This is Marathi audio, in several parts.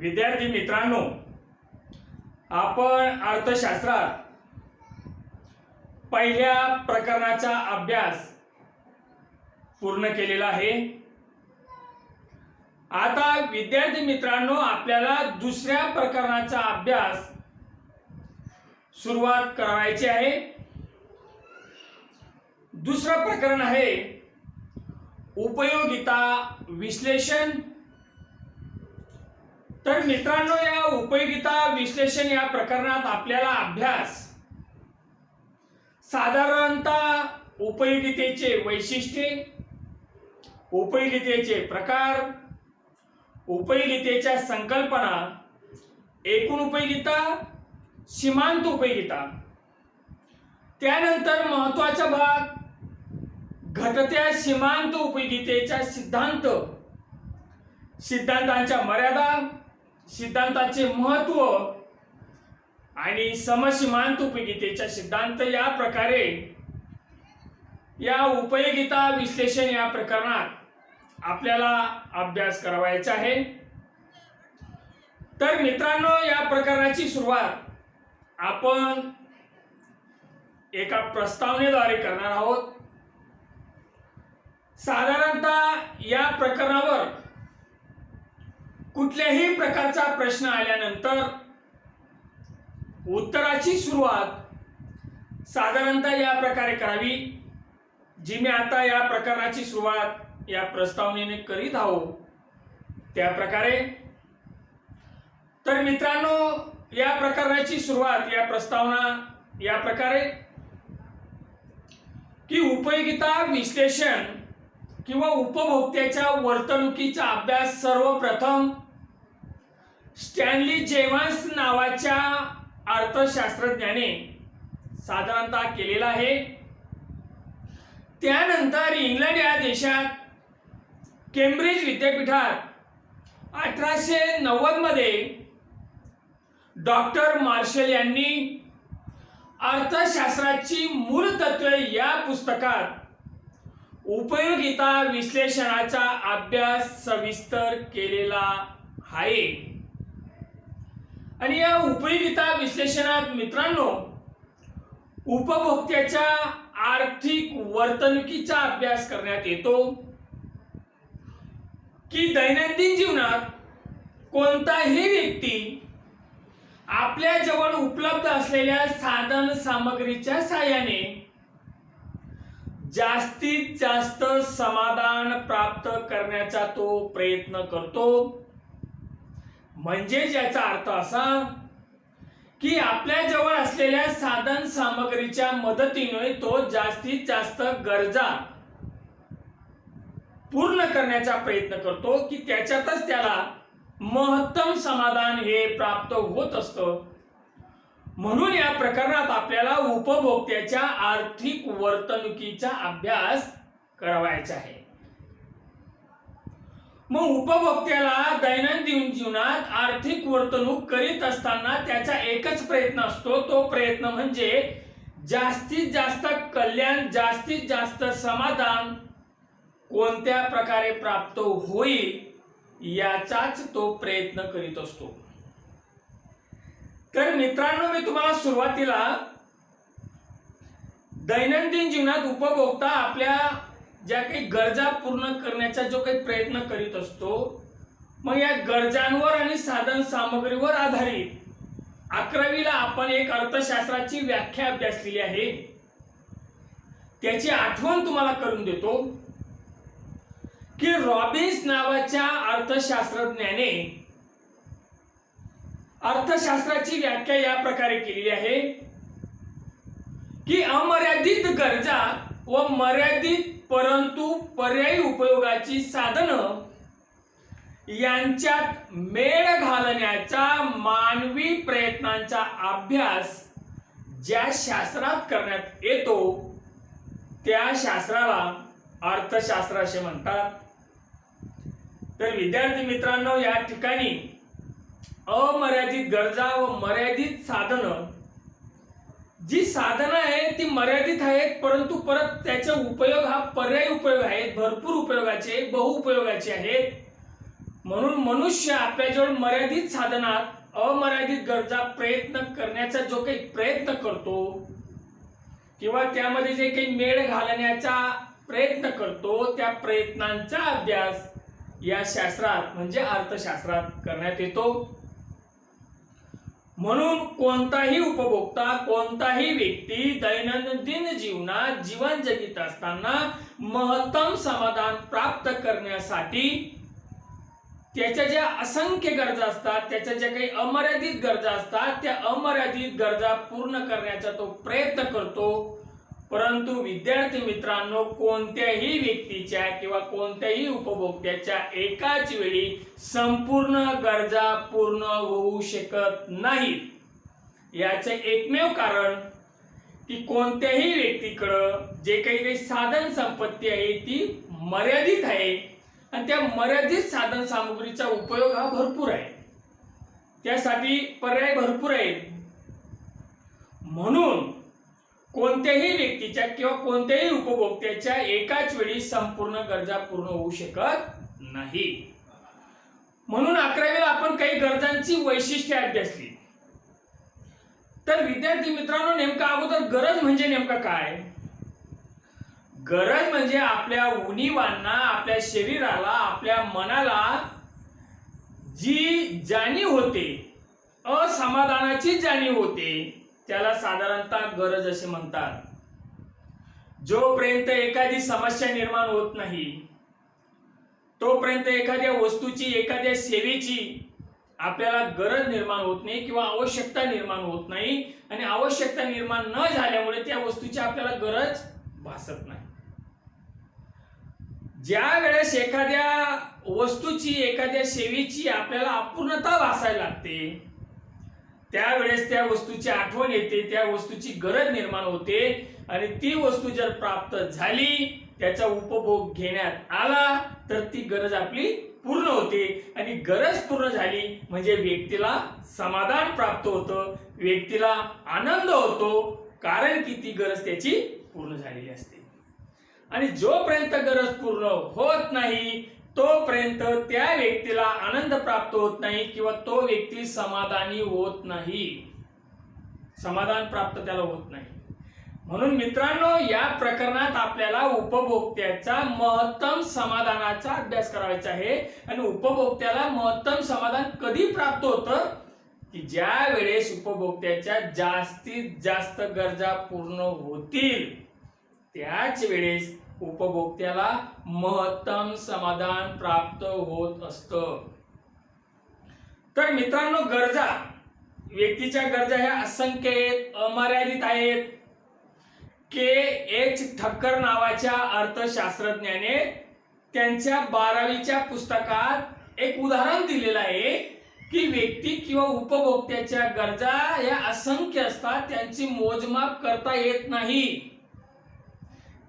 विद्यार्थी मित्रांनो, आपण अर्थशास्त्रात पहिल्या प्रकरणाचा अभ्यास पूर्ण केलेला आहे। आता विद्यार्थी मित्रांनो, आपल्याला दुसऱ्या प्रकरणाचा अभ्यास सुरुवात करायची आहे। दुसरं प्रकरण आहे उपयोगिता विश्लेषण। तर मित्रांनो, या उपयोगिता विश्लेषण या प्रकरणात आपल्याला अभ्यास साधारणतः उपयोगितेचे वैशिष्ट्ये, उपयोगितेचे प्रकार, उपयोगितेच्या संकल्पना, एकूण उपयोगिता, सीमांत उपयोगिता, त्यानंतर महत्त्वाचा भाग घटत्या सीमांत उपयोगितेचा सिद्धांत, सिद्धांतांच्या मर्यादा, सिद्धांताचे महत्त्व आणि समसीमांत उपयोगितेचा सिद्धांत। या प्रकारे या उपयोगिता विश्लेषण या प्रकरणात आपल्याला अभ्यास करायचा आहे। तर मित्रांनो, या प्रकरणाची सुरुवात आपण एका प्रस्तावनेद्वारे करणार आहोत। साधारणतः या प्रकरणावर कुठल्याही प्रकारचा प्रश्न आल्यानंतर उत्तराची सुरुवात साधारणतः या प्रकारे करावी, जी मी आता या प्रकरणाची सुरुवात या प्रस्तावनेने करीत आहोत त्या प्रकारे। तर मित्रांनो, या प्रकरणाची सुरुवात या प्रस्तावना या प्रकारे की उपयोगिता विश्लेषण किंवा उपभोक्त्याच्या वर्तणुकीचा अभ्यास सर्वप्रथम स्टॅनली जेव्हन्स नावाच्या अर्थशास्त्रज्ञाने साधारणतः केलेला आहे। त्यानंतर इंग्लंड या देशात केम्ब्रिज विद्यापीठात 1890 मध्ये डॉक्टर मार्शल यांनी अर्थशास्त्राची मूलतत्वे या पुस्तकात उपयोगिता विश्लेषणाचा अभ्यास सविस्तर केलेला आहे। आणि या उपयोगिता विश्लेषणात मित्रांनो, उपभोक्त्याच्या आर्थिक वर्तणुकीचा अभ्यास करण्यात येतो की दैनंदिन जीवनात कोणताही व्यक्ती आपल्या जवळ उपलब्ध असलेल्या साधन सामग्रीच्या साहाय्याने जास्तीत जास्त समाधान प्राप्त करण्याचा तो प्रयत्न करतो। म्हणजे याचा अर्थ असा की आपल्या जवळ असलेल्या साधन सामग्रीच्या मदतीने तो जास्तीत जास्त गरजा पूर्ण करण्याचा प्रयत्न करतो की त्याच्यातच त्याला महत्तम समाधान हे प्राप्त होत असतं। म्हणून या प्रकरणात आपल्याला उपभोक्त्याच्या आर्थिक वर्तणुकीचा अभ्यास करायचा आहे। मग उपभोक्त्याला दैनंदिन जीवनात आर्थिक वर्तणूक करीत असताना त्याचा एकच प्रयत्न असतो, तो प्रयत्न म्हणजे जास्तीत जास्त कल्याण, जास्तीत जास्त समाधान कोणत्या प्रकारे प्राप्त होईल याचाच तो प्रयत्न करीत असतो। तर मित्रांनो, मी तुम्हाला सुरुवातीला दैनंदिन जीवनात उपभोक्ता आपल्या ज्या काही गरजा पूर्ण करण्याचा जो काही प्रयत्न करीत असतो, मग या गरजांवर आणि साधन सामग्रीवर आधारित 11वीला आपण एक अर्थशास्त्राची व्याख्या अभ्यासलेली आहे। त्याची आठवण तुम्हाला करून देतो की रॉबिन्स नावाच्या अर्थशास्त्रज्ञाने अर्थशास्त्राची व्याख्या या प्रकारे केलेली आहे की अमर्यादित गरजा व मर्यादित परंतु पर्यायी उपयोगाची साधनं यांच्यात मेळ घालण्याचा मानवी प्रयत्नांचा अभ्यास ज्या शास्त्रात करण्यात येतो त्या शास्त्राला अर्थशास्त्र असे म्हणतात। तर विद्यार्थी मित्रांनो, या ठिकाणी अमर्यादित गरजा व मर्यादित साधनं, जी साधनं आहेत ती मर्यादित आहेत, परंतु परत त्याचा उपयोग हा पर्यायी उपयोग आहेत, भरपूर उपयोगाचे, बहुउपयोगाचे आहेत। म्हणून मनुष्य आपल्याजवळ मर्यादित साधनात अमर्यादित गरजा प्रयत्न करण्याचा जो काही प्रयत्न करतो किंवा त्यामध्ये जे काही मेळ घालण्याचा प्रयत्न करतो, त्या प्रयत्नांचा अभ्यास या शास्त्रात म्हणजे अर्थशास्त्रात करण्यात येतो. म्हणून कोणताही उपभोक्ता, कोणताही व्यक्ती दैनंदिन जीवनात जीवन जगत असताना महत्तम समाधान प्राप्त करण्यासाठी त्याच्या ज्या असंख्य गरजा असतात, त्याच्या ज्या काही अमर्यादित गरजा असतात, त्या अमर्यादित गरजा पूर्ण करण्याचा तो प्रयत्न करतो. परंतु विद्यार्थी मित्रांनो, कोणत्याही व्यक्तीच्या किंवा कोणत्याही उपभोक्त्याच्या एकाच वेळी संपूर्ण गरजा पूर्ण होऊ शकत नाहीत. याचे एकमेव कारण की कोणत्याही व्यक्तीकडं जे काही साधन संपत्ती आहे ती मर्यादित आहे आणि त्या मर्यादित साधन सामुग्रीचा उपयोग हा भरपूर आहे, त्यासाठी पर्याय भरपूर आहेत. म्हणून कोणत्याही व्यक्तीच्या किंवा कोणत्याही उपभोक्त्याच्या एकाच वेळी संपूर्ण गरजा पूर्ण होऊ शकत नाही. म्हणून 11वीला आपण काही गरजांची वैशिष्ट्ये अभ्यासली. तर विद्यार्थी मित्रांनो, नेमका अगोदर गरज म्हणजे नेमका काय? गरज म्हणजे आपल्या उणिवांना, आपल्या शरीराला, आपल्या मनाला जी जाणीव होते, असमाधानाची जाणीव होते, त्याला साधारणतः गरज असे म्हणतात. जोपर्यंत एखादी समस्या निर्माण होत नाही, तोपर्यंत एखाद्या वस्तूची, एखाद्या सेवेची आपल्याला गरज निर्माण होत नाही किंवा आवश्यकता निर्माण होत नाही. आणि आवश्यकता निर्माण न झाल्यामुळे त्या वस्तूची आपल्याला गरज भासत नाही. ज्या वेळेस एखाद्या वस्तूची, एखाद्या सेवेची आपल्याला अपूर्णता भासायला लागते, त्यावेळेस त्या वस्तूची आठवण येते, त्या वस्तूची गरज निर्माण होते आणि ती वस्तू जर प्राप्त झाली, त्याचा उपभोग घेण्यात आला, तर ती गरज आपली पूर्ण होते. आणि गरज पूर्ण झाली म्हणजे व्यक्तीला समाधान प्राप्त होतं, व्यक्तीला आनंद होतो, कारण की ती गरज त्याची पूर्ण झालेली असते. आणि जोपर्यंत गरज पूर्ण होत नाही, तोपर्यंत त्या व्यक्तीला आनंद प्राप्त होत नाही किंवा तो व्यक्ती समाधानी होत नाही, समाधान प्राप्त त्याला होत नाही. म्हणून मित्रांनो, या प्रकरणात आपल्याला उपभोक्त्याचा महत्तम समाधानाचा अभ्यास करायचा आहे. आणि उपभोक्त्याला महत्तम समाधान कधी प्राप्त होतं की ज्या वेळेस उपभोक्त्याच्या जास्तीत जास्त गरजा पूर्ण होतील, त्याच वेळेस उपभोक्त्याला महत्तम समाधान प्राप्त होत असतं. तर मित्रांनो, गरजा, व्यक्तीच्या गरजा ह्या असंख्य आहेत, अमर्यादित आहेत. के.एच. ठक्कर नावाच्या अर्थशास्त्रज्ञाने त्यांच्या 12वीच्या पुस्तकात एक उदाहरण दिलेलं आहे की व्यक्ती किंवा उपभोक्त्याच्या गरजा या असंख्य असतात, त्यांची मोजमाप करता येत नाही.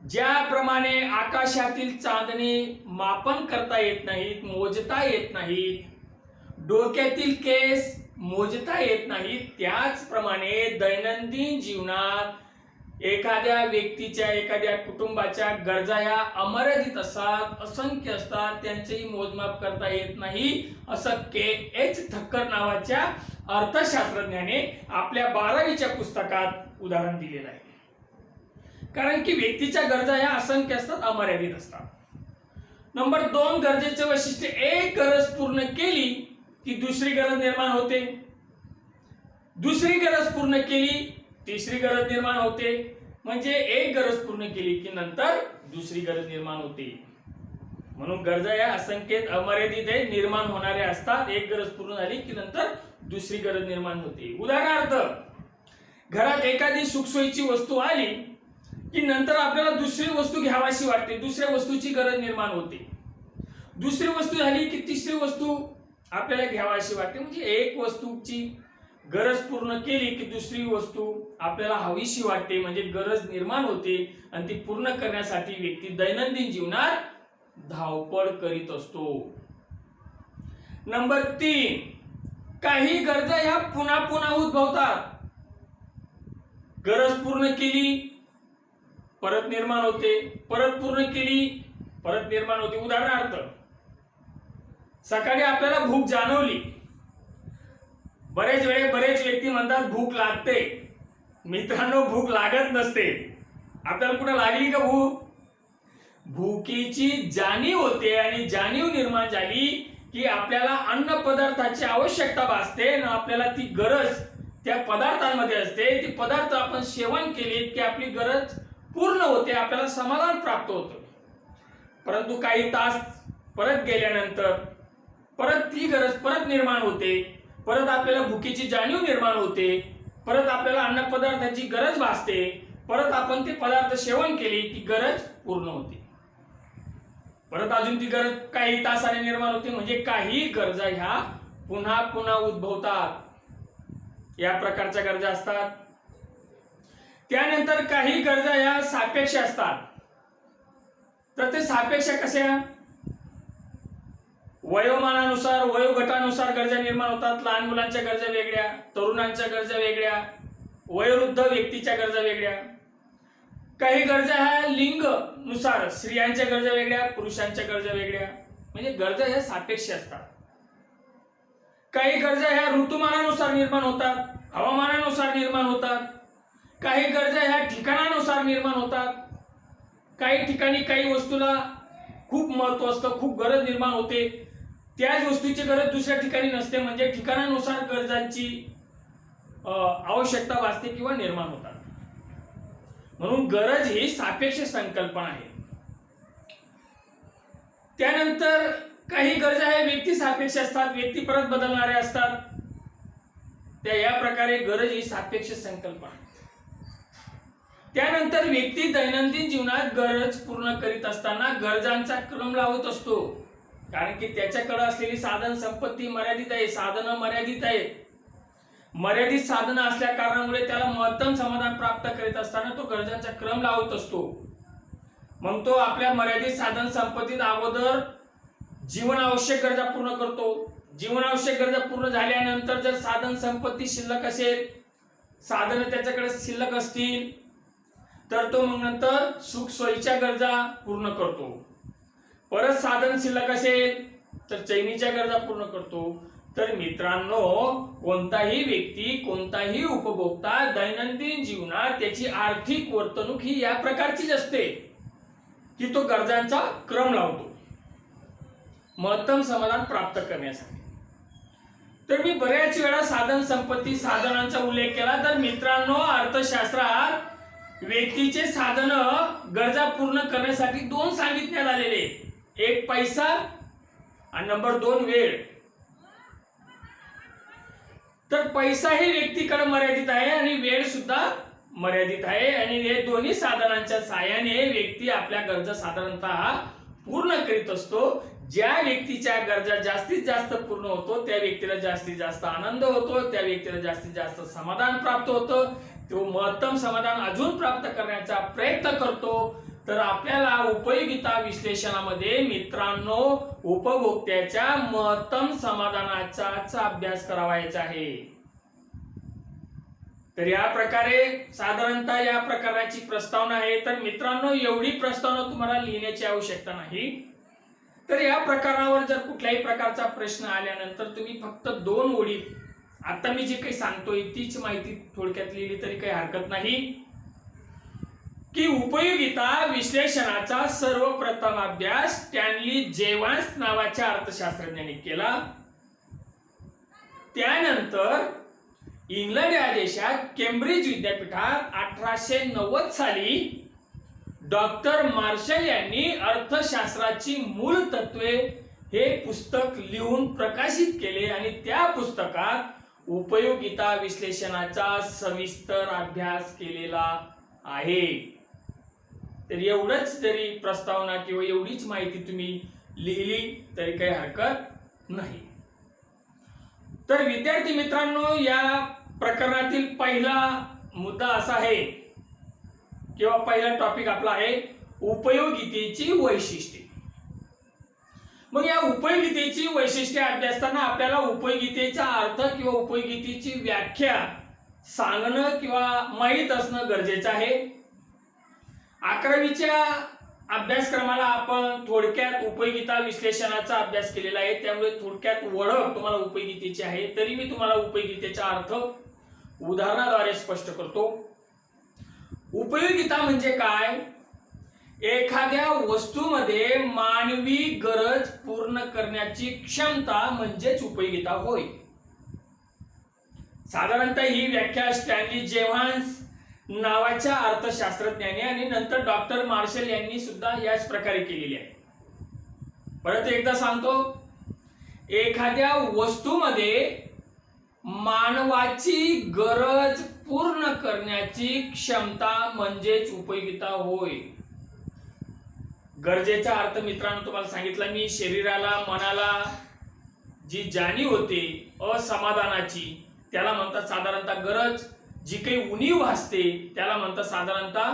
ज्याप्रमाणे आकाशातील चांदणे मापन करता येत नाहीत, मोजता येत नाहीत, डोक्यातील केस मोजता येत नाहीत, त्याचप्रमाणे दैनंदिन जीवनात एखाद्या व्यक्तीच्या, एखाद्या कुटुंबाच्या गरजा या अमर्यादित असतात, असंख्य असतात, त्यांचेही मोजमाप करता येत नाही, असं के.एच. ठक्कर नावाच्या अर्थशास्त्रज्ञाने आपल्या 12वीच्या पुस्तकात उदाहरण दिलेलं आहे. कारण की व्यक्तीच्या गरजा ह्या असंख्य असतात, अमर्यादित असतात. नंबर 2 गरजेचे वैशिष्ट्य, एक गरज पूर्ण केली की दुसरी गरज निर्माण होते, दुसरी गरज पूर्ण केली तिसरी गरज निर्माण होते. म्हणजे एक गरज पूर्ण केली की नंतर दुसरी गरज निर्माण होते. म्हणून गरजा या असंख्य अमर्यादित आहे, निर्माण होणारे असतात. एक गरज पूर्ण झाली की नंतर दुसरी गरज निर्माण होते. उदाहरणार्थ, घरात एखादी सुखसोयीची वस्तू आली की नंतर आपल्याला दुसरी वस्तू घ्यावीशी वाटते, दुसऱ्या वस्तूची गरज निर्माण होते. दुसरी वस्तू झाली की तिसरी वस्तू आपल्याला घ्यावीशी वाटते. म्हणजे एक वस्तूची गरज पूर्ण केली की दुसरी वस्तू आपल्याला हवीशी वाटते, म्हणजे गरज निर्माण होते. आणि ती पूर्ण करण्यासाठी व्यक्ती दैनंदिन जीवनात धावपळ करीत असतो. नंबर 3, काही गरजा ह्या पुन्हा पुन्हा उद्भवतात. गरज पूर्ण केली परत निर्माण होते, परत पूर्ण केली परत निर्माण होते. उदाहरणार्थ, सकाळी आपल्याला भूक जाणवली, बरेच व्यक्ती म्हणतात भूक लागते. मित्रांनो, भूक लागत नसते. आपल्याला कुठं लागली का भूक? भुकेची जाणीव होते आणि जाणीव निर्माण झाली की आपल्याला अन्न पदार्थाची आवश्यकता भासते आणि आपल्याला ती गरज त्या पदार्थांमध्ये असते. ती पदार्थ आपण सेवन केले की आपली गरज पूर्ण होते, आपल्याला समाधान प्राप्त होतं. परंतु काही तास परत गेल्यानंतर परत ती गरज परत निर्माण होते, परत आपल्याला भुकेची जाणीव निर्माण होते, परत आपल्याला अन्न पदार्थाची गरज भासते, परत आपण ते पदार्थ सेवन केले की गरज पूर्ण होते, परत अजून ती गरज काही तासाने निर्माण होते. म्हणजे काही गरजा ह्या पुन्हा पुन्हा उद्भवतात. या प्रकारच्या गरजा असतात. त्यानंतर काही गरजा ह्या सापेक्ष असतात. तर ते सापेक्ष कशा? वयोमानानुसार वयोगटानुसार गरजा निर्माण होतात. लहान मुलांच्या गरजा वेगळ्या, तरुणांच्या गरजा वेगळ्या, वयोवृद्ध व्यक्तीच्या गरजा वेगळ्या. काही गरजा ह्या लिंग नुसार, स्त्रियांच्या गरजा वेगळ्या, पुरुषांच्या गरजा वेगळ्या. म्हणजे गरजा ह्या सापेक्ष असतात. काही गरजा ह्या ऋतुमानानुसार निर्माण होतात, हवामानानुसार निर्माण होतात. काही गरजा ह्या ठिकाणानुसार निर्माण होतात. काही ठिकाणी काही वस्तूला खूप महत्व असतं, खूप गरज निर्माण होते, त्याच वस्तूची गरज दुसऱ्या ठिकाणी नसते. म्हणजे ठिकाणानुसार गरजांची आवश्यकता भासते किंवा निर्माण होतात. म्हणून गरज ही सापेक्ष संकल्पना आहे. त्यानंतर काही गरजा हे व्यक्ती सापेक्ष असतात, व्यक्ती परत बदलणारे असतात. या प्रकारे गरज ही सापेक्ष संकल्पना. त्यानंतर व्यक्ती दैनंदिन जीवनात गरज पूर्ण करीत असताना गरजांचा क्रम लावत असतो, कारण की त्याच्याकडे असलेली साधन संपत्ती मर्यादित आहे, साधनं मर्यादित आहेत. मर्यादित साधनं असल्या कारणामुळे त्याला महत्तम समाधान प्राप्त करीत असताना तो गरजांचा क्रम लावत असतो. मग तो आपल्या मर्यादित साधन संपत्तीत अगोदर जीवनावश्यक गरजा पूर्ण करतो. जीवनावश्यक गरजा पूर्ण झाल्यानंतर जर साधन संपत्ती शिल्लक असेल, साधनं त्याच्याकडे शिल्लक असतील, तर तो मग नंतर सुख सोयीच्या गरजा पूर्ण करतो. परत साधन शिल्लक असेल तर चैनीच्या गरजा पूर्ण करतो. तर मित्रांनो, कोणताही व्यक्ती, कोणताही उपभोक्ता दैनंदिन जीवनात त्याची आर्थिक वर्तणूक ही या प्रकारचीच असते की तो गरजांचा क्रम लावतो महत्तम समाधान प्राप्त करण्यासाठी. तर मी बऱ्याच वेळा साधन संपत्ती, साधनांचा उल्लेख केला. तर मित्रांनो, अर्थशास्त्रात व्यक्तीचे साधन गरजा पूर्ण करण्यासाठी दोन सांगितण्यात आलेले, एक पैसा आणि नंबर 2 वेळ. तर पैसा ही व्यक्तीकडे मर्यादित आहे आणि वेळ सुद्धा मर्यादित आहे, आणि हे दोन्ही साधनांच्या साहाय्याने व्यक्ती आपल्या गरजा साधारणतः पूर्ण करीत असतो. ज्या व्यक्तीच्या गरजा जास्तीत जास्त पूर्ण होतो त्या व्यक्तीला जास्तीत जास्त आनंद होतो, त्या व्यक्तीला जास्तीत जास्त समाधान प्राप्त होतं. तो महत्तम समाधान अजून प्राप्त करण्याचा प्रयत्न करतो. तर आपल्याला उपयोगिता विश्लेषणामध्ये मित्रांनो उपभोक्त्याच्या महत्तम समाधानाचा अभ्यास करावायचा आहे. तर या प्रकारे साधारणतः या प्रकारची प्रस्तावना आहे. तर मित्रांनो, एवढी प्रस्तावना तुम्हाला लिहिण्याची आवश्यकता नाही. तर या प्रकरणावर जर कुठल्याही प्रकारचा प्रश्न आल्यानंतर तुम्ही फक्त 2 ओळी, आता मी जे काही सांगतोय तीच माहिती थोडक्यात लिहिली तरी काही हरकत नाही, की उपयोगिता विश्लेषणाचा सर्वप्रथम अभ्यास स्टॅनली जेव्हान्स नावाच्या अर्थशास्त्रज्ञाने केला. त्यानंतर इंग्लंड या देशात केम्ब्रिज विद्यापीठात 1890 साली डॉक्टर मार्शल यांनी अर्थशास्त्राची मूळ तत्वे हे पुस्तक लिहून प्रकाशित केले आणि त्या पुस्तकात उपयोगिता विश्लेषणाचा सविस्तर अभ्यास केलेला आहे. तर एवढंच जरी प्रस्तावना किंवा एवढीच माहिती तुम्ही लिहिली तरी काही हरकत नाही. तर विद्यार्थी मित्रांनो, या प्रकरणातील पहिला मुद्दा असा आहे किंवा पहिला टॉपिक आपला आहे उपयोगितेची वैशिष्ट्ये. मग या उपयोगितेची वैशिष्ट्ये अभ्यासताना आपल्याला उपयोगितेचा अर्थ किंवा उपयोगितेची व्याख्या सांगणं किंवा माहीत असणं गरजेचं आहे. 11वीच्या अभ्यासक्रमाला आपण थोडक्यात उपयोगिता विश्लेषणाचा अभ्यास केलेला आहे, त्यामुळे थोडक्यात ओळख तुम्हाला उपयोगितेची आहे. तरी मी तुम्हाला उपयोगितेचा अर्थ उदाहरणाद्वारे स्पष्ट करतो. उपयोगिता म्हणजे काय? एखाद्या वस्तूमध्ये मानवी गरज पूर्ण करण्याची क्षमता म्हणजेच उपयोगिता होय. साधारणतः ही व्याख्या स्टॅनली जेव्हान्स नावाच्या अर्थशास्त्रज्ञाने आणि नंतर डॉक्टर मार्शल यांनी सुद्धा याच प्रकारे केलेली आहे. परत एकदा सांगतो, एखाद्या वस्तूमध्ये मानवाची गरज पूर्ण करण्याची क्षमता म्हणजेच उपयोगिता होय. गरजेचा अर्थ मित्रांनो तुम्हाला सांगितला मी. शरीराला, मनाला जी जाणीव होते असमाधानाची त्याला म्हणतात साधारणतः गरज. जी काही उणीव भासते त्याला म्हणतात साधारणतः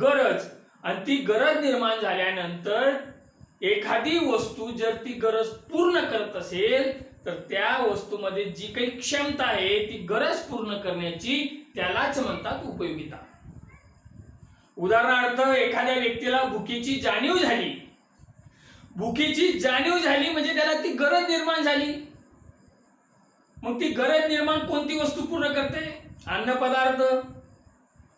गरज. आणि ती गरज निर्माण झाल्यानंतर एखादी वस्तू जर ती गरज पूर्ण करत असेल तर त्या वस्तूमध्ये जी काही क्षमता आहे ती गरज पूर्ण करण्याची त्यालाच म्हणतात उपयोगिता. उदाहरणार्थ एखाद्या व्यक्तीला भुकेची जाणीव झाली. भुकेची जाणीव झाली म्हणजे त्याला ती गरज निर्माण झाली. मग ती गरज निर्माण कोणती वस्तू पूर्ण करते? अन्न पदार्थ.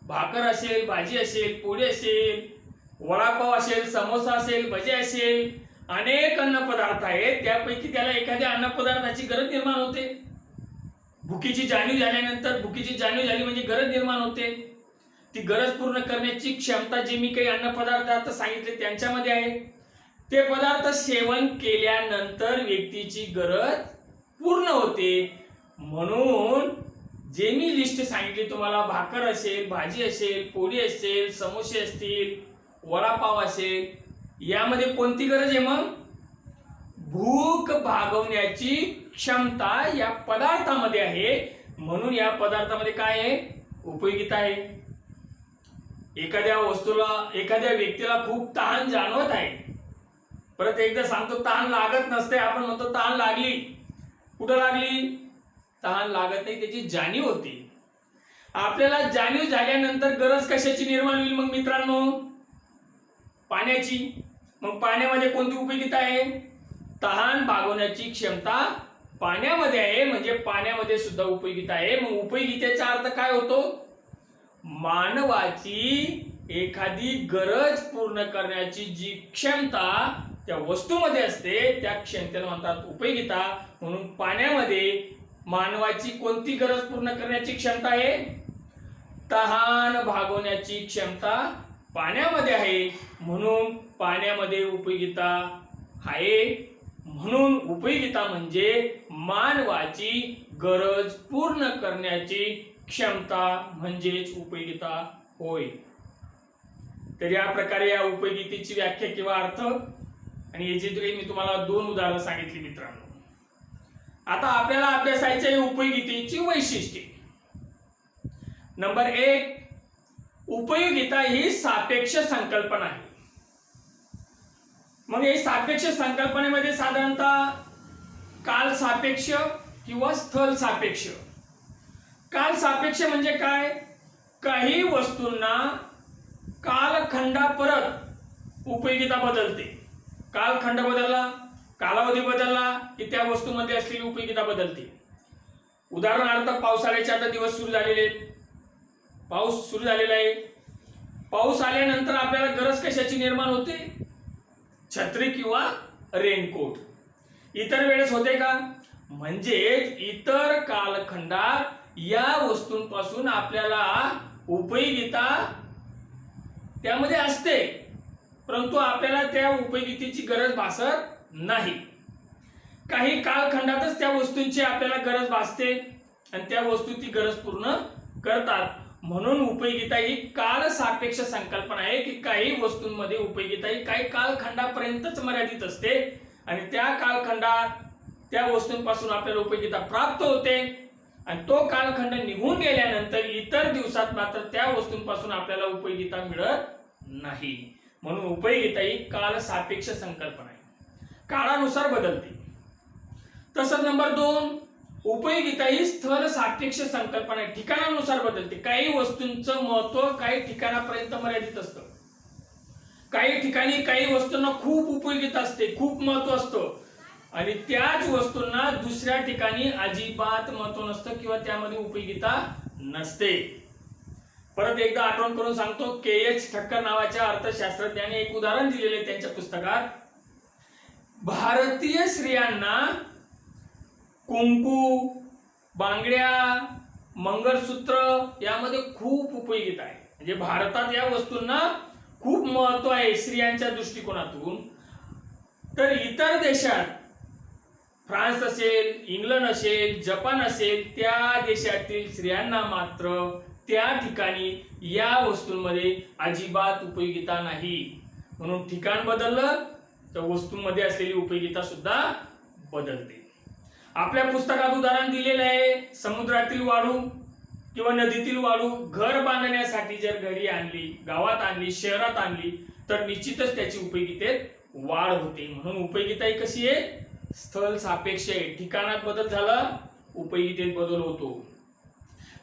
भाकर असेल, भाजी असेल, पोळी असेल, वडापाव असेल, समोसा असेल, भजी असेल, अनेक अन्न पदार्थ आहेत. त्यापैकी त्याला एखाद्या अन्न पदार्थाची गरज निर्माण होते. भुकेची जाणीव झाल्यानंतर भुकेची जाणीव झाली म्हणजे गरज निर्माण होते. ती गरज पूर्ण करण्याची क्षमता जे मी काही अन्न पदार्थ सांगितले त्यांच्यामध्ये आहे. ते पदार्थ सेवन केल्यानंतर व्यक्तीची गरज पूर्ण होते. म्हणून जे मी लिस्ट सांगितली तुम्हाला, भाकर असेल, भाजी असेल, पोळी असेल, समोसे असतील, वडापाव असेल, यामध्ये कोणती गरज आहे? मग भूक भागवण्याची क्षमता या पदार्थामध्ये आहे. म्हणून या पदार्थामध्ये काय आहे? उपयोगिता आहे. एखाद्या वस्तूला, एखाद्या व्यक्तीला खूप तहान जाणवत आहे. परत एकदा सांगतो, तहान लागत नसते. आपण म्हणतो तहान लागली. कुठं लागली? तहान लागत नाही, त्याची जाणीव होती. आपल्याला जाणीव झाल्यानंतर गरज कशाची निर्माण होईल मग मित्रांनो? पाण्याची. मग पाण्यामध्ये कोणती उपयोगिता आहे? तहान भागवण्याची क्षमता पाण्यामध्ये आहे. म्हणजे पाण्यामध्ये सुद्धा उपयोगिता आहे. मग उपयोगितेचा अर्थ काय होतो? मानवाची एखादी गरज पूर्ण करण्याची जी क्षमता त्या वस्तूमध्ये असते त्या क्षमतेला म्हणतात उपयोगिता. म्हणून पाण्यामध्ये मानवाची कोणती गरज पूर्ण करण्याची क्षमता आहे? तहान भागवण्याची क्षमता पाण्यामध्ये आहे. म्हणून पाण्यामध्ये उपयोगिता आहे. म्हणून उपयोगिता म्हणजे मानवाची गरज पूर्ण करण्याची क्षमता म्हणजेच उपयोगिता होय. तर या प्रकारे या उपयोगितेची व्याख्या किंवा अर्थ आणि याची मी तुम्हाला 2 उदाहरणं सांगितली मित्रांनो. आता आपल्याला अभ्यासायचे उपयोगितेची वैशिष्ट्ये. नंबर 1, उपयोगिता ही सापेक्ष संकल्पना आहे. मग ही सापेक्ष संकल्पनेमध्ये साधारणतः काल सापेक्ष किंवा स्थल सापेक्ष. काल सापेक्ष म्हणजे काय? काही वस्तूंना कालखंडापरत उपयोगिता बदलते. कालखंड बदलला, कालावधी बदलला की त्या वस्तूमध्ये असलेली उपयोगिता बदलते. उदाहरणार्थ पावसाळ्याचे आता दिवस सुरू झालेले आहेत. पाऊस सुरू झालेला आहे. पाऊस आल्यानंतर आपल्याला गरज कशाची निर्माण होते? छत्री किंवा रेनकोट. इतर वेळेस होते का? म्हणजे इतर कालखंडात या वस्तूंपासून आपल्याला उपयोगिता त्यामध्ये असते, परंतु आपल्याला त्या उपयोगितेची गरज भासत नाही. काही कालखंडातच त्या वस्तूंची आपल्याला गरज भासते आणि त्या वस्तू ती गरज पूर्ण करतात. म्हणून उपयोगिता ही काल सापेक्ष संकल्पना आहे की काही वस्तूंमध्ये उपयोगिता ही काही कालखंडापर्यंतच मर्यादित असते आणि त्या कालखंडात त्या वस्तूंपासून आपल्याला उपयोगिता प्राप्त होते आणि तो कालखंड निघून गेल्यानंतर इतर दिवसात मात्र त्या वस्तूंपासून आपल्याला उपयोगिता मिळत नाही. म्हणून उपयोगिता ही काल सापेक्ष संकल्पना आहे, काळानुसार बदलते. तसंच नंबर 2, उपयोगिता ही स्थल सापेक्ष संकल्पना आहे, ठिकाणानुसार बदलते. काही वस्तूंचं महत्व काही ठिकाणापर्यंत मर्यादित असतं. काही ठिकाणी काही वस्तूंना खूप उपयोगिता असते, खूप महत्व असतं, आणि त्याच वस्तूंना दुसऱ्या ठिकाणी अजिबात महत्व नसतं किंवा त्यामध्ये उपयोगिता नसते. परत एकदा आठवण करून सांगतो, के.एच. ठक्कर नावाच्या अर्थशास्त्रज्ञाने एक उदाहरण दिलेले त्यांच्या पुस्तकात. भारतीय स्त्रियांना कुंकू, बांगड्या, मंगळसूत्र यामध्ये खूप उपयोगिता आहे. म्हणजे भारतात या वस्तूंना खूप महत्व आहे स्त्रियांच्या दृष्टिकोनातून. तर इतर देशात, फ्रान्स असेल, इंग्लंड असेल, जपान असेल, त्या देशातील स्त्रियांना मात्र त्या ठिकाणी या वस्तूंमध्ये अजिबात उपयोगिता नाही. म्हणून ठिकाण बदललं तर वस्तूंमध्ये असलेली उपयोगिता सुद्धा बदलते. आपल्या पुस्तकात उदाहरण दिलेलं आहे, समुद्रातील वाळू किंवा नदीतील वाळू घर बांधण्यासाठी जर घरी आणली, गावात आणली, शहरात आणली तर निश्चितच त्याची उपयोगितेत वाढ होते. म्हणून उपयोगिता ही कशी आहे? स्थळ सापेक्ष आहे. ठिकाणात बदल झाला, उपयोगितेत बदल होतो.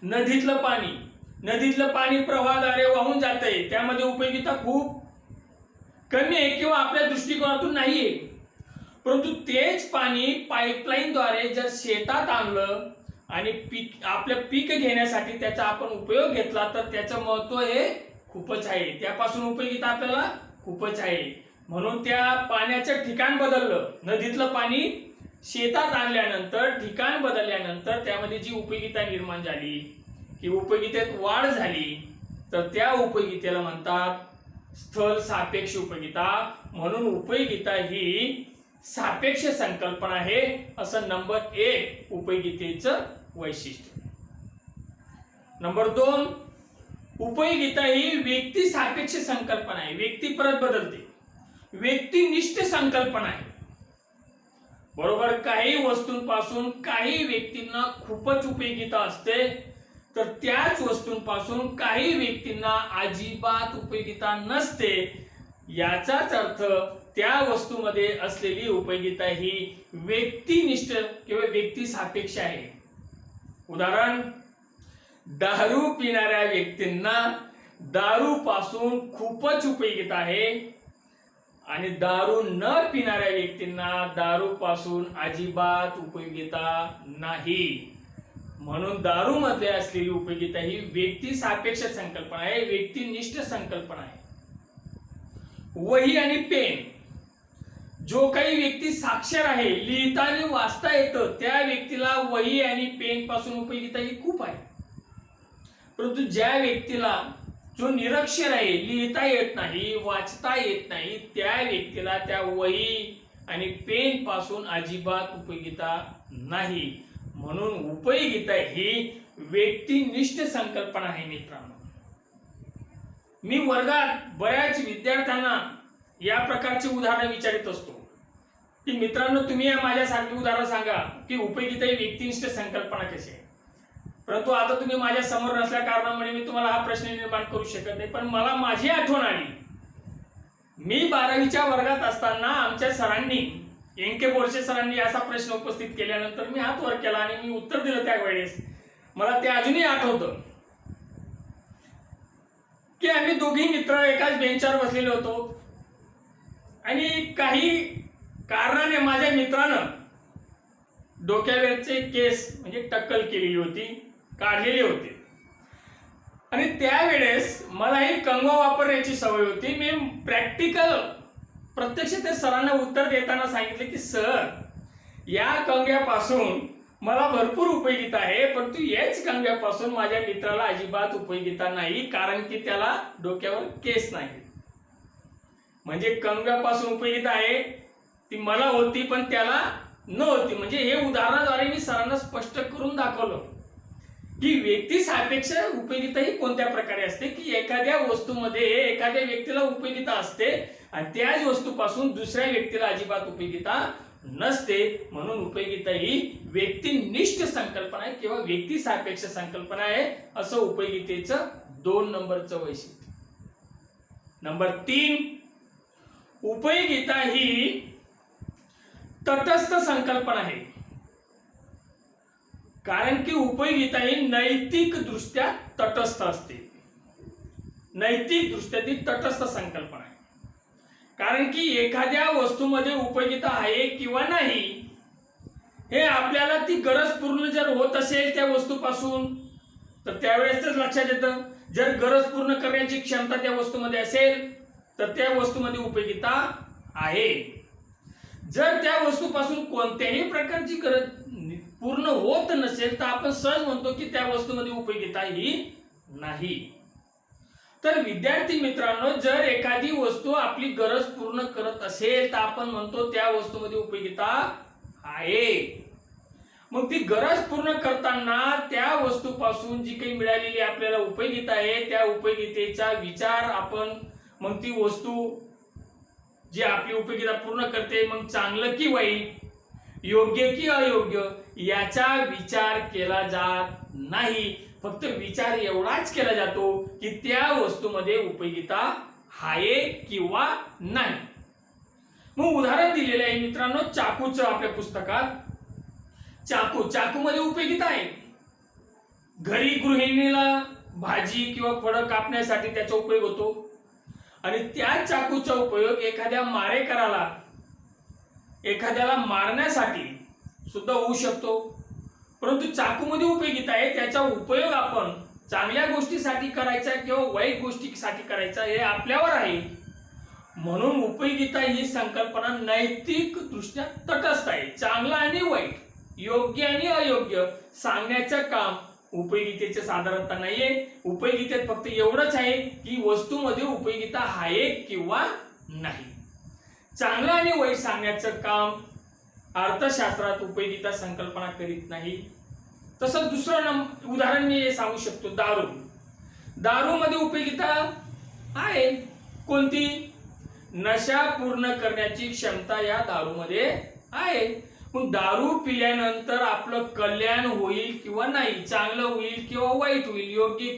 नदीतलं पाणी प्रवाहाद्वारे वाहून जातंय, त्यामध्ये उपयोगिता खूप कमी आहे किंवा आपल्या दृष्टिकोनातून नाहीये. परंतु तेच पाणी पाईपलाईनद्वारे जर शेतात आणलं आणि आपलं पीक घेण्यासाठी त्याचा आपण उपयोग घेतला तर त्याचं महत्व हे खूपच आहे. त्यापासून उपयोगिता आपल्याला खूपच आहे. म्हणून त्या पाण्याचं ठिकाण बदललं. नदीतलं पाणी शेतात आणल्यानंतर, ठिकाण बदलल्यानंतर त्यामध्ये जी उपयोगिता निर्माण झाली, की उपयोगितेत वाढ झाली, तर त्या उपयोगितेला म्हणतात स्थळ सापेक्ष उपयोगिता. म्हणून उपयोगिता ही सापेक्ष संकल्पना आहे, असं नंबर 1 उपयोगितेचं वैशिष्ट्य. नंबर 2, उपयोगिता ही व्यक्ती सापेक्ष संकल्पना आहे. व्यक्ती परत बदलते, व्यक्तिनिष्ठ संकल्पना आहे. बरोबर, काही वस्तूंपासून काही व्यक्तींना खूपच उपयोगिता असते, तर त्याच वस्तूंपासून काही व्यक्तींना अजिबात उपयोगिता नसते. याचाच अर्थ त्या वस्तूमध्ये असलेली उपयोगिता ही व्यक्तिनिष्ठ किंवा व्यक्ती सापेक्ष आहे. उदाहरण, दारू पिणाऱ्या व्यक्तींना दारू पासून खूपच उपयोगिता आहे आणि दारू न पिणाऱ्या व्यक्तींना दारू पासून अजिबात उपयोगिता नाही. म्हणून दारू मध्ये असलेली उपयोगिता ही व्यक्ती सापेक्ष संकल्पना आहे, व्यक्तिनिष्ठ संकल्पना आहे. वही आणि पेन, जो काही व्यक्ती साक्षर आहे, लिहिता आणि वाचता येतं, त्या व्यक्तीला वही आणि पेन पासून उपयोगिता ही खूप आहे. परंतु ज्या व्यक्तीला जो निरक्षर आहे, लिहिता येत नाही, वाचता येत नाही, त्या व्यक्तीला त्या वही आणि पेन पासून अजिबात उपयोगिता नाही. म्हणून उपयोगिता ही व्यक्तिनिष्ठ संकल्पना आहे. मित्रांनो, मी वर्गात बऱ्याच विद्यार्थ्यांना या प्रकारची उदाहरणं विचारित असतो की मित्रांनो, तुम्ही माझ्यासारखी उदाहरण सांगा की उपयोगिता ही व्यक्तिनिष्ठ संकल्पना कशी आहे. परंतु आता तुम्ही माझ्या समोर नसल्या कारणामुळे मी तुम्हाला हा प्रश्न निर्माण करू शकत नाही. पण मला माझी आठवण आली. मी 12वीच्या वर्गात असताना आमच्या सरांनी, एन.के. बोरसे सरांनी असा प्रश्न उपस्थित केल्यानंतर मी हात वर केला आणि मी उत्तर दिलं. त्यावेळेस मला ते अजूनही आठवतं की आम्ही दोघी मित्र एकाच बेंचवर बसलेलो होतो आणि काही कारणाने माझ्या मित्रानं डोक्यावरचे केस म्हणजे टक्कल केलेली होती, काढलेले होते. आणि त्यावेळेस मला ही कंगवा वापरण्याची सवय होती. मी प्रत्यक्ष त्या सरांना उत्तर देताना सांगितले की सर, या कंगव्यापासून मला भरपूर उपयोगिता आहे, परंतु याच कंगव्यापासून माझ्या मित्राला अजिबात उपयोगिता नाही, कारण की त्याला डोक्यावर केस नाही. म्हणजे कंगव्यापासून उपयोगिता आहे ती मला होती पण त्याला नव्हती. म्हणजे हे उदाहरणाद्वारे मी सरांना स्पष्ट करून दाखवलं की व्यक्ती सापेक्ष उपयोगिता ही कोणत्या प्रकारे असते, की एखाद्या वस्तूमध्ये एखाद्या व्यक्तीला उपयोगिता असते आणि त्याच वस्तूपासून दुसऱ्या व्यक्तीला अजिबात उपयोगिता नसते. म्हणून उपयोगिता ही व्यक्तिनिष्ठ संकल्पना आहे किंवा व्यक्ती सापेक्ष संकल्पना आहे, असं उपयोगितेचं 2 नंबरचं वैशिष्ट्य. नंबर 3, उपयोगिता ही तटस्थ संकल्पना आहे. कारण की उपयोगिता ही नैतिक दृष्ट्या तटस्थ असते. नैतिक दृष्ट्या ती तटस्थ संकल्पना आहे. कारण की एखाद्या वस्तूमध्ये उपयोगिता आहे किंवा नाही हे आपल्याला ती गरज पूर्ण जर होत असेल त्या वस्तूपासून तर त्यावेळेसच लक्षात येतं. जर गरज पूर्ण करण्याची क्षमता त्या वस्तूमध्ये असेल तर त्या वस्तूमध्ये उपयोगिता आहे. जर त्या वस्तूपासून कोणत्याही प्रकारची गरज पूर्ण होत नसेल तर आपण सहज म्हणतो की त्या वस्तूमध्ये उपयोगिता ही नाही. तर विद्यार्थी मित्रांनो, जर एखादी वस्तू आपली गरज पूर्ण करत असेल तर आपण म्हणतो त्या वस्तूमध्ये उपयोगिता आहे. मग ती गरज पूर्ण करताना त्या वस्तूपासून जी काही मिळालेली आपल्याला उपयोगिता आहे त्या उपयोगितेचा विचार आपण मग ती वस्तू जी आपली उपयोगिता पूर्ण करते मग चांगलं की वाईट, योग्य की अयोग्य याचा विचार केला जात नाही. फक्त विचार एवढाच केला जातो की त्या वस्तूमध्ये उपयोगिता आहे किंवा नाही. मग उदाहरण दिलेलं आहे मित्रांनो चाकूचं आपल्या पुस्तकात. चाकू मध्ये उपयोगिता आहे. घरी गृहिणीला भाजी किंवा फळं कापण्यासाठी त्याचा उपयोग होतो आणि त्या चाकूचा उपयोग एखाद्या मारेकराला एखाद्याला मारण्यासाठी सुद्धा होऊ शकतो. परंतु चाकूमध्ये उपयोगिता आहे, त्याचा उपयोग आपण चांगल्या गोष्टीसाठी करायचा किंवा वाईट गोष्टीसाठी करायचा हे आपल्यावर आहे. म्हणून उपयोगिता ही संकल्पना नैतिक दृष्ट्या तटस्थ आहे. चांगला आणि वाईट, योग्य आणि अयोग्य सांगण्याचं काम उपयोगितेचे साधारणतः नाहीये. उपयोगितेत फक्त एवढंच आहे की वस्तूमध्ये उपयोगिता आहे किंवा नाही. चांगलं आणि वाईट सांगण्याचं काम अर्थशास्त्रात उपयोगिता संकल्पना करीत नाही. तसंच दुसरं उदाहरण मी सांगू शकतो. दारू मध्ये उपयोगिता आहे. कोणती? नशा पूर्ण करण्याची क्षमता या दारूमध्ये आहे. मग दारू पिल्यानंतर आपलं कल्याण होईल किंवा नाही, चांगलं होईल किंवा वाईट होईल, योग्य